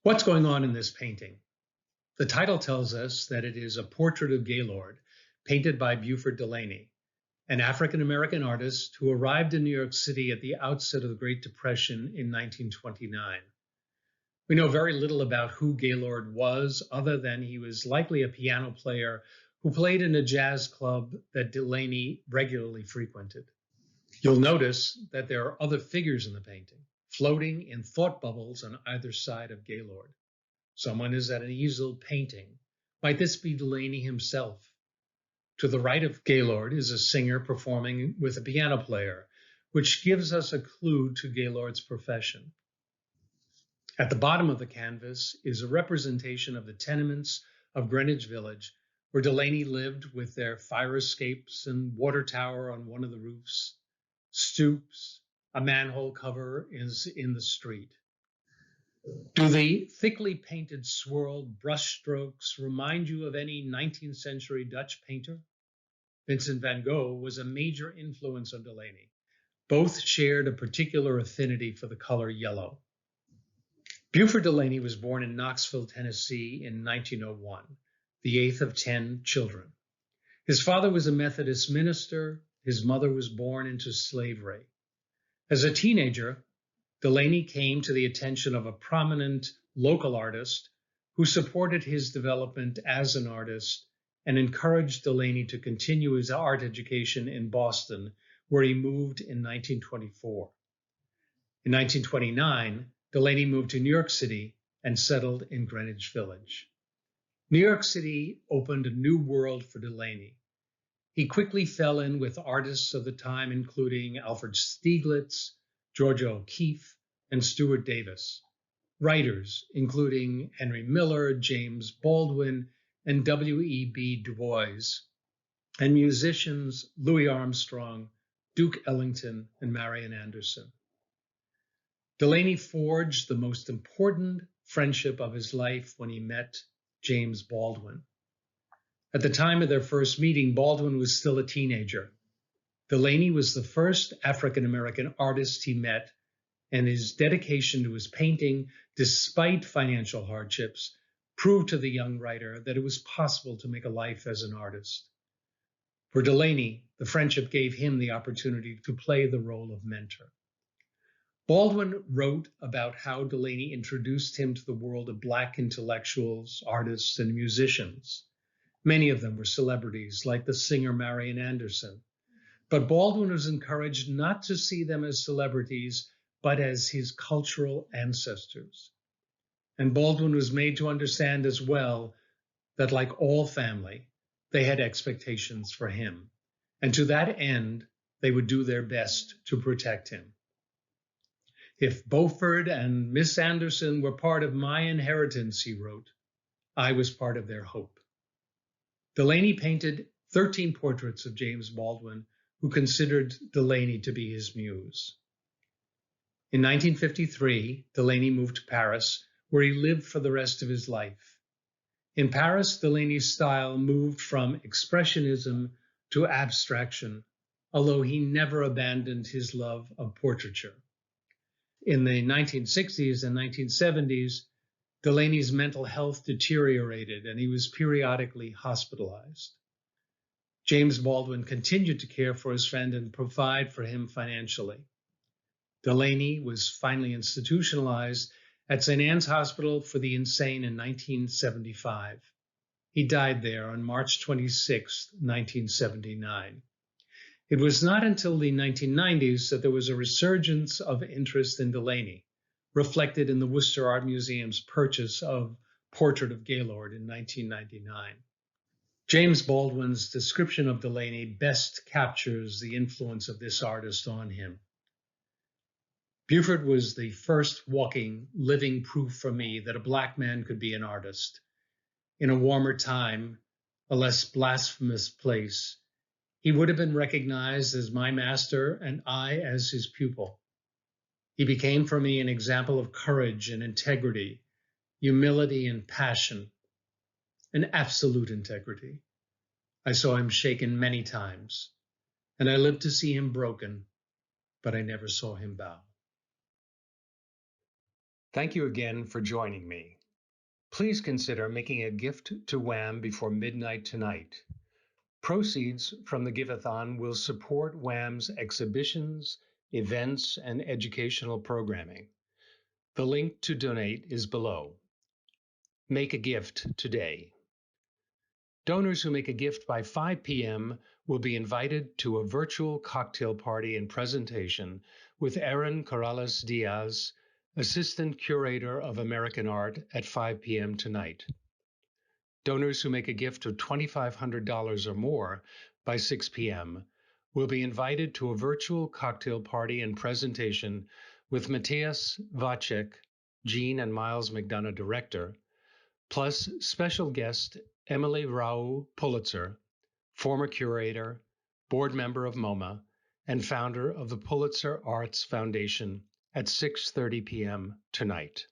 What's going on in this painting? The title tells us that it is a portrait of Gaylord, painted by Beauford Delaney, an African-American artist who arrived in New York City at the outset of the Great Depression in 1929. We know very little about who Gaylord was, other than he was likely a piano player who played in a jazz club that Delaney regularly frequented. You'll notice that there are other figures in the painting, floating in thought bubbles on either side of Gaylord. Someone is at an easel painting. Might this be Delaney himself? To the right of Gaylord is a singer performing with a piano player, which gives us a clue to Gaylord's profession. At the bottom of the canvas is a representation of the tenements of Greenwich Village, where Delaney lived, with their fire escapes and water tower on one of the roofs. Stoops, a manhole cover is in the street. Do the thickly painted swirled brushstrokes remind you of any 19th century Dutch painter? Vincent van Gogh was a major influence on Delaney. Both shared a particular affinity for the color yellow. Beauford Delaney was born in Knoxville, Tennessee in 1901, the eighth of 10 children. His father was a Methodist minister. His mother was born into slavery. As a teenager, Delaney came to the attention of a prominent local artist who supported his development as an artist and encouraged Delaney to continue his art education in Boston, where he moved in 1924. In 1929, Delaney moved to New York City and settled in Greenwich Village. New York City opened a new world for Delaney. He quickly fell in with artists of the time, including Alfred Stieglitz, Georgia O'Keeffe, and Stuart Davis. Writers, including Henry Miller, James Baldwin, and W.E.B. Du Bois, and musicians Louis Armstrong, Duke Ellington, and Marian Anderson. Delaney forged the most important friendship of his life when he met James Baldwin. At the time of their first meeting, Baldwin was still a teenager. Delaney was the first African-American artist he met, and his dedication to his painting, despite financial hardships, proved to the young writer that it was possible to make a life as an artist. For Delaney, the friendship gave him the opportunity to play the role of mentor. Baldwin wrote about how Delaney introduced him to the world of Black intellectuals, artists, and musicians. Many of them were celebrities, like the singer Marian Anderson. But Baldwin was encouraged not to see them as celebrities, but as his cultural ancestors. And Baldwin was made to understand as well that, like all family, they had expectations for him. And to that end, they would do their best to protect him. If Beauford and Miss Anderson were part of my inheritance, he wrote, I was part of their hope. Delaney painted 13 portraits of James Baldwin, who considered Delaney to be his muse. In 1953, Delaney moved to Paris, where he lived for the rest of his life. In Paris, Delaney's style moved from expressionism to abstraction, although he never abandoned his love of portraiture. In the 1960s and 1970s, Delaney's mental health deteriorated, and he was periodically hospitalized. James Baldwin continued to care for his friend and provide for him financially. Delaney was finally institutionalized at St. Anne's Hospital for the Insane in 1975. He died there on March 26, 1979. It was not until the 1990s that there was a resurgence of interest in Delaney, reflected in the Worcester Art Museum's purchase of Portrait of Gaylord in 1999. James Baldwin's description of Delaney best captures the influence of this artist on him. Beauford was the first walking, living proof for me that a Black man could be an artist. In a warmer time, a less blasphemous place, he would have been recognized as my master and I as his pupil. He became for me an example of courage and integrity, humility and passion, and absolute integrity. I saw him shaken many times, and I lived to see him broken, but I never saw him bow. Thank you again for joining me. Please consider making a gift to WAM before midnight tonight. Proceeds from the Give-a-thon will support WAM's exhibitions, events, and educational programming. The link to donate is below. Make a gift today. Donors who make a gift by 5 p.m. will be invited to a virtual cocktail party and presentation with Erin Corrales-Diaz, Assistant Curator of American Art, at 5 p.m. tonight. Donors who make a gift of $2,500 or more by 6 p.m. will be invited to a virtual cocktail party and presentation with Matthias Wacek, Jean and Miles McDonough Director, plus special guest Emily Rau Pulitzer, former curator, board member of MoMA, and founder of the Pulitzer Arts Foundation, at 6:30 p.m. tonight.